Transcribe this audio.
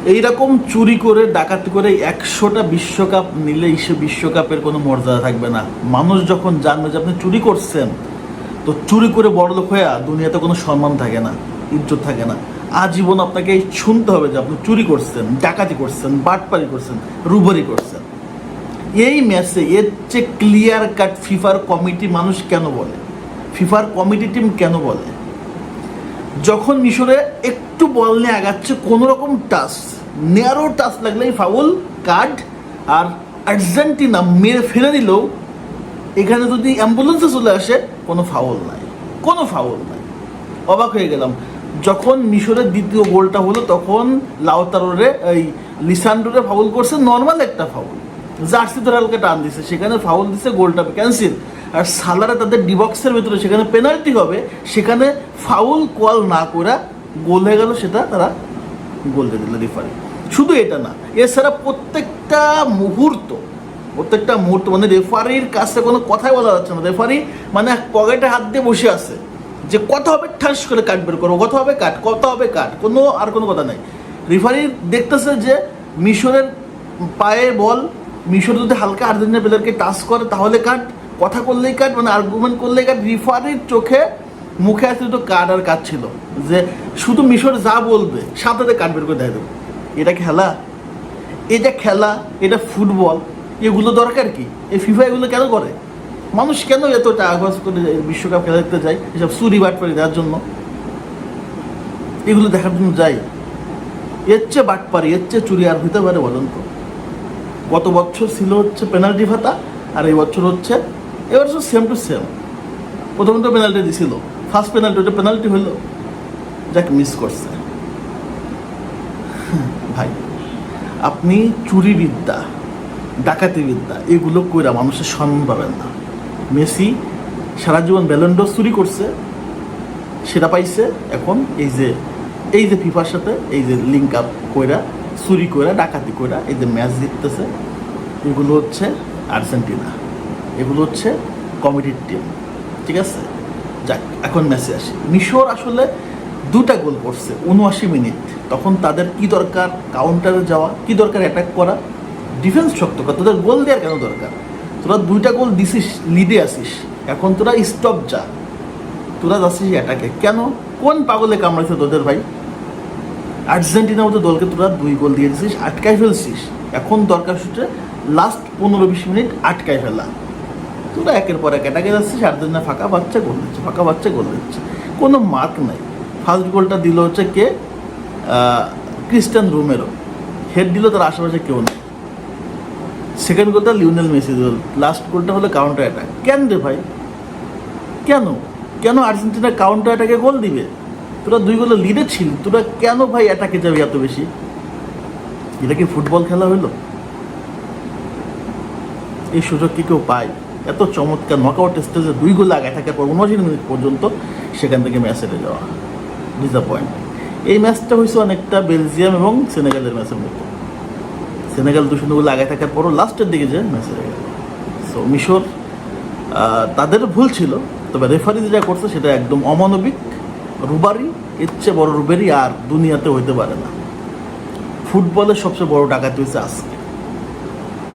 এইরকম চুরি করে ডাকাতি করে 100টা বিশ্বকাপ নিলে সে বিশ্বকাপের কোনো মর্যাদা থাকবে না। মানুষ যখন জানবে যে আপনি চুরি করছেন, তো চুরি করে বড়লোক হয়ে দুনিয়াতে কোনো সম্মান থাকে না, ইজ্জত থাকে না। আজীবন আপনাকে শুনতে হবে যে আপনি চুরি করছেন, ডাকাতি করছেন, বাটপারি করছেন, রুবারি করছেন। এই ম্যাচে এর চেয়ে ক্লিয়ার কাট ফিফার কমিটি মানুষ কেন বলে, ফিফার কমিটি টিম কেন বলে, যখন মিশরে একটু বল নিয়ে আগাচ্ছে, কোনো রকম টাচ, ন্যারো টাচ লাগলেই ফাউল কার্ড, আর আর্জেন্টিনা মেরে ফেলে দিলেও এখানে যদি অ্যাম্বুলেন্সে চলে আসে কোনো ফাউল নাই, কোনো ফাউল নাই। অবাক হয়ে গেলাম যখন মিশরের দ্বিতীয় গোলটা হলো, তখন লাউতারোরে এই লিসান্ড্রোরে ফাউল করছে, নর্মাল একটা ফাউল, জার্সি ধরে হালকা টান দিছে, সেখানে ফাউল দিছে, গোলটা ক্যান্সেল। আর সালারে তাদের ডিবক্সের ভেতরে সেখানে পেনাল্টি হবে, সেখানে ফাউল কল না করে গোল হয়ে গেল, সেটা তারা গোল দিয়ে দিল রেফারি। শুধু এটা না, এছাড়া প্রত্যেকটা মুহূর্ত মানে রেফারির কাছে কোনো কথাই বলা যাচ্ছে না। রেফারি মানে পকেটে হাত দিয়ে বসে আছে যে কথা হবে ঠাস করে কাট বের করবো, কথা হবে কাট, কথা হবে কাট, কোনো কথা নাই। রেফারি দেখতেছে যে মিশরের পায়ে বল, মিশর যদি হালকা আর্জেন্টিনা প্লেয়ারকে টাচ করে তাহলে কাট, কথা করলেই কাট, মানে আর্গুমেন্ট করলেই কাট। রেফারির চোখে মুখে আসলে তো কাট আর কাট ছিল, যে শুধু মিশর যা বলবে সাথে কাট বের করে দেয় দেবো। এটা খেলা, এটা খেলা, এটা ফুটবল, এগুলো দরকার কি? এই ফিফা এগুলো কেন করে? মানুষ কেন এত টাকা খরচ করে বিশ্বকাপ খেলা দেখতে যায়? এসব চুরি বাটপারি দেওয়ার জন্য, এগুলো দেখার জন্য যাই। এর চেয়ে বাটপারি, এর চেয়ে চুরি আর হইতে পারে বলেন তো? গত বছর ছিল হচ্ছে পেনাল্টি ভাতা, আর এই বছর হচ্ছে, এবছর সেম টু সেম। প্রথমত পেনাল্টি দিছিল, ফার্স্ট পেনাল্টি, ওটা পেনাল্টি হইলো, যাকে মিস করছে। ভাই, আপনি চুরি বিদ্যা, ডাকাতি বিদ্যা এগুলো কইরা মানুষের সম্মান পাবেন না। মেসি সারা জীবন ব্যালন ড'র চুরি করছে, সেটা পাইছে। এখন এই যে ফিফার সাথে এই যে লিঙ্ক আপ কইরা, চুরি কইরা, ডাকাতি কইরা এই যে ম্যাচ জিততেছে, এগুলো হচ্ছে আর্জেন্টিনা, এগুলো হচ্ছে কমিটির টিম, ঠিক আছে? যাক, এখন ম্যাচে আসি। মিশর আসলে 2টা গোল করছে 79 মিনিট, তখন তাদের কি দরকার কাউন্টারে যাওয়া, কি দরকার অ্যাটাক করা, ডিফেন্স শক্ত করা, তোদের গোল দেওয়ার কেন দরকার? তোরা 2টা গোল দিছিস, লিডে আসিস, এখন তোরা স্টপ যা, তোরা যাচ্ছিস অ্যাটাকে কেন? কোন পাগলে কামড়াইছে তোদের ভাই? আর্জেন্টিনা মতো দলকে তোরা 2 গোল দিয়ে দিছিস, আটকাই ফেলছিস। এখন দরকার হচ্ছে লাস্ট 15-20 মিনিট আটকাই ফেলা। তোরা একের পর এক অ্যাটাকে যাচ্ছিস, আর্জেন্টিনা ফাঁকা বাচ্চা গোল দিচ্ছে, ফাঁকা বাচ্চা গোল দিচ্ছে, কোনো মার্ক নাই। ফার্স্ট গোলটা দিল হচ্ছে কে? ক্রিস্টিয়ান রোমেরো, হেড দিল, তার আশেপাশে কেউ নেই। সেকেন্ড গোলটা লিওনেল মেসি দিল, লাস্ট গোলটা হলো কাউন্টার অ্যাটাক। কেন রে ভাই, কেন আর্জেন্টিনা কাউন্টার অ্যাটাকে গোল দিবে? তোরা 2 গোলে লিডে ছিল, তোরা কেন ভাই অ্যাটাকে যাবে এত বেশি? এটা কি ফুটবল খেলা হইলো? এই সুযোগ কি কেউ পায়? এত চমৎকার নকআউট স্টেজে 2 গোল আগে থাকার পর 79 মিনিট পর্যন্ত সেখান থেকে ম্যাচ হেরে যাওয়া, ডিসঅ্যাপয়েন্ট। এই ম্যাচটা হয়েছে অনেকটা বেলজিয়াম এবং সেনেগালের ম্যাচের মতো। সেনেগাল 2-0 গোল আগে থাকার পরও লাস্টের দিকে যে ম্যাচ হেরে গেল। সো মিশর, তাদের ভুল ছিল, তবে রেফারি যেটা করছে সেটা একদম অমানবিক, রুবারি। এর চেয়ে বড় রুবারি আর দুনিয়াতে হইতে পারে না। ফুটবলের সবচেয়ে বড় ডাকাতি হয়েছে আজকে।